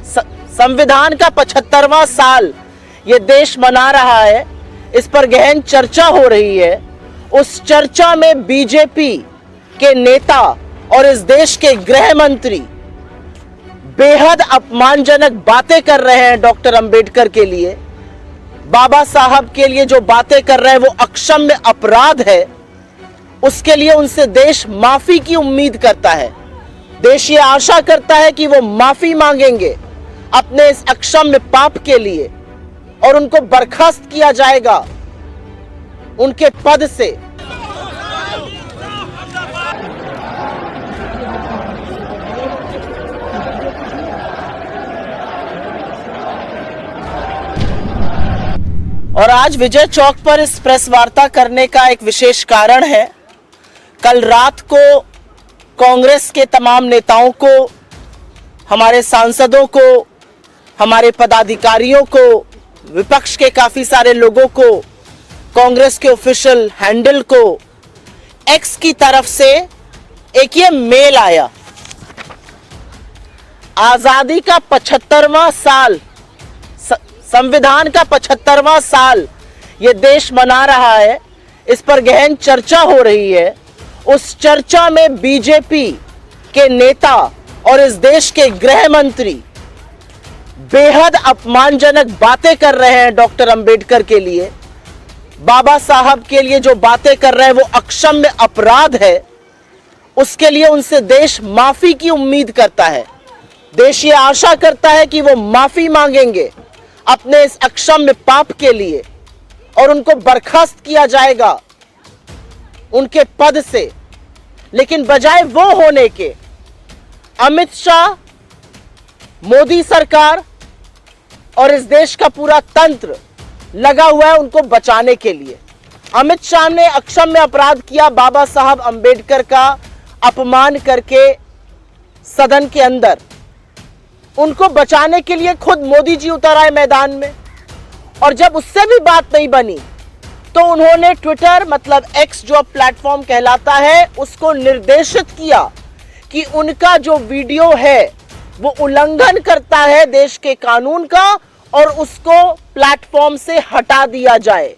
संविधान का 75वां साल ये देश मना रहा है, इस पर गहन चर्चा हो रही है। उस चर्चा में बीजेपी के नेता और इस देश के गृह मंत्री बेहद अपमानजनक बातें कर रहे हैं डॉक्टर अंबेडकर के लिए, बाबा साहब के लिए जो बातें कर रहे हैं वो अक्षम्य अपराध है। उसके लिए उनसे देश माफी की उम्मीद करता है। देश ये आशा करता है कि वो माफी मांगेंगे अपने इस अक्षम्य पाप के लिए और उनको बर्खास्त किया जाएगा उनके पद से। और आज विजय चौक पर इस प्रेस वार्ता करने का एक विशेष कारण है। कल रात को कांग्रेस के तमाम नेताओं को, हमारे सांसदों को, हमारे पदाधिकारियों को, विपक्ष के काफी सारे लोगों को, कांग्रेस के ऑफिशियल हैंडल को एक्स की तरफ से एक ये मेल आया। आजादी का 75वां साल, संविधान का 75वां साल ये देश मना रहा है, इस पर गहन चर्चा हो रही है। उस चर्चा में बीजेपी के नेता और इस देश के गृह मंत्री बेहद अपमानजनक बातें कर रहे हैं डॉक्टर अंबेडकर के लिए, बाबा साहब के लिए जो बातें कर रहे हैं वो अक्षम्य अपराध है। उसके लिए उनसे देश माफी की उम्मीद करता है। देश ये आशा करता है कि वो माफी मांगेंगे अपने इस अक्षम्य पाप के लिए और उनको बर्खास्त किया जाएगा उनके पद से। लेकिन बजाय वो होने के अमित शाह, मोदी सरकार और इस देश का पूरा तंत्र लगा हुआ है उनको बचाने के लिए। अमित शाह ने अक्षम्य अपराध किया, बाबा साहब अंबेडकर का अपमान करके सदन के अंदर। उनको बचाने के लिए खुद मोदी जी उतर आए मैदान में, और जब उससे भी बात नहीं बनी तो उन्होंने ट्विटर मतलब एक्स जो प्लेटफॉर्म कहलाता है उसको निर्देशित किया कि उनका जो वीडियो है वो उल्लंघन करता है देश के कानून का और उसको प्लेटफॉर्म से हटा दिया जाए।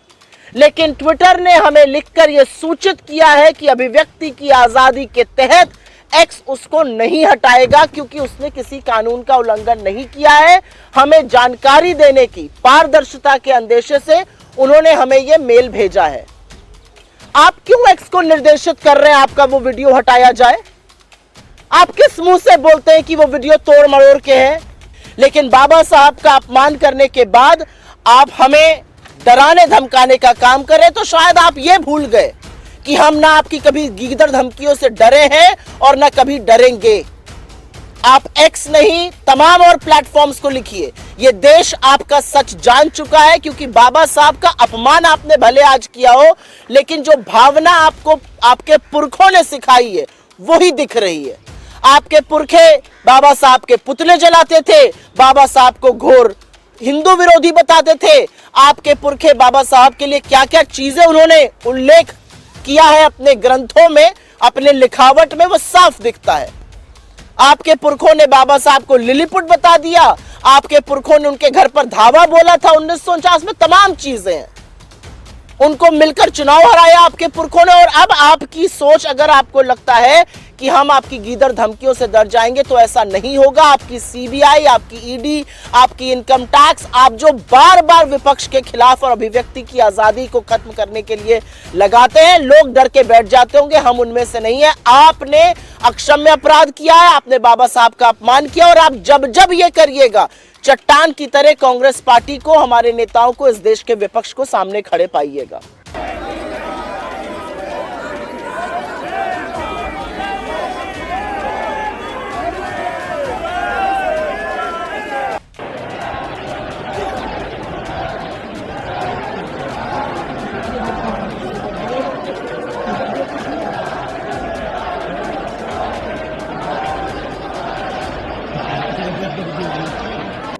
लेकिन ट्विटर ने हमें लिखकर यह सूचित किया है कि अभिव्यक्ति की आजादी के तहत एक्स उसको नहीं हटाएगा क्योंकि उसने किसी कानून का उल्लंघन नहीं किया है। हमें जानकारी देने की पारदर्शिता के अंदेशे से उन्होंने हमें यह मेल भेजा है। आप क्यों एक्स को निर्देशित कर रहे हैं आपका वो वीडियो हटाया जाए? आप किस मुंह से बोलते हैं कि वो वीडियो तोड़ मरोड़ के है? लेकिन बाबा साहब का अपमान करने के बाद आप हमें डराने धमकाने का काम करें तो शायद आप ये भूल गए कि हम ना आपकी कभी गीदड़ धमकियों से डरे हैं और ना कभी डरेंगे। आप एक्स नहीं तमाम और प्लेटफॉर्म्स को लिखिए, ये देश आपका सच जान चुका है क्योंकि बाबा साहब का अपमान आपने भले आज किया हो लेकिन जो भावना आपको आपके पुरखों ने सिखाई है वही दिख रही है। आपके पुरखे बाबा साहब के पुतले जलाते थे, बाबा साहब को घोर हिंदू विरोधी बताते थे। आपके पुरखे बाबा साहब के लिए क्या क्या चीजें उन्होंने उल्लेख किया है अपने ग्रंथों में, अपने लिखावट में, वो साफ दिखता है। आपके पुरखों ने बाबा साहब को लिलीपुट बता दिया, आपके पुरखों ने उनके घर पर धावा बोला था 1949 में, तमाम चीजें हैं। उनको मिलकर चुनाव हराया आपके पुरखों ने। और अब आपकी सोच, अगर आपको लगता है कि हम आपकी गीदड़ धमकियों से डर जाएंगे तो ऐसा नहीं होगा। आपकी सीबीआई, आपकी ईडी, आपकी इनकम टैक्स, आप जो बार बार विपक्ष के खिलाफ और अभिव्यक्ति की आजादी को खत्म करने के लिए लगाते हैं, लोग डर के बैठ जाते होंगे, हम उनमें से नहीं है। आपने अक्षम्य अपराध किया है, आपने बाबा साहब का अपमान किया और आप जब जब ये करिएगा चट्टान की तरह कांग्रेस पार्टी को, हमारे नेताओं को, इस देश के विपक्ष को सामने खड़े पाइएगा।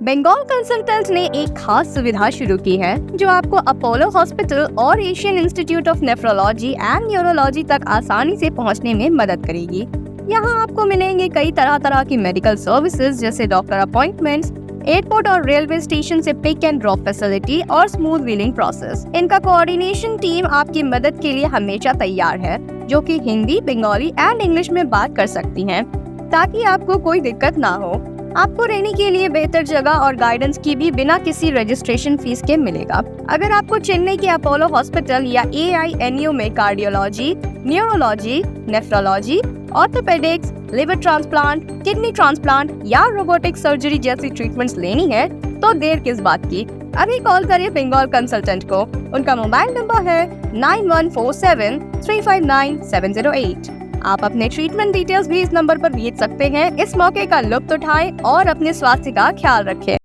बंगाल कंसल्टेंट ने एक खास सुविधा शुरू की है जो आपको अपोलो हॉस्पिटल और Asian institute of nephrology and neurology तक आसानी से पहुंचने में मदद करेगी। यहाँ आपको मिलेंगे कई तरह तरह की मेडिकल सर्विसेज जैसे डॉक्टर अपॉइंटमेंट्स, एयरपोर्ट और रेलवे स्टेशन से पिक एंड ड्रॉप फैसिलिटी और स्मूथ व्हीलिंग प्रोसेस। इनका कोऑर्डिनेशन टीम आपकी मदद के लिए हमेशा तैयार है, जो कि हिंदी, बंगाली एंड इंग्लिश में बात कर सकती हैं, ताकि आपको कोई दिक्कत ना हो। आपको रहने के लिए बेहतर जगह और गाइडेंस की भी बिना किसी रजिस्ट्रेशन फीस के मिलेगा। अगर आपको चेन्नई के अपोलो हॉस्पिटल या AINU में cardiology, neurology, nephrology, orthopaedics, liver transplant, kidney transplant या रोबोटिक सर्जरी जैसी ट्रीटमेंट्स लेनी है तो देर किस बात की। अभी कॉल करिए बंगाल कंसल्टेंट को। उनका मोबाइल नंबर है 9147359708। आप अपने ट्रीटमेंट डिटेल्स भी इस नंबर पर भेज सकते हैं। इस मौके का लुत्फ उठाएं और अपने स्वास्थ्य का ख्याल रखें।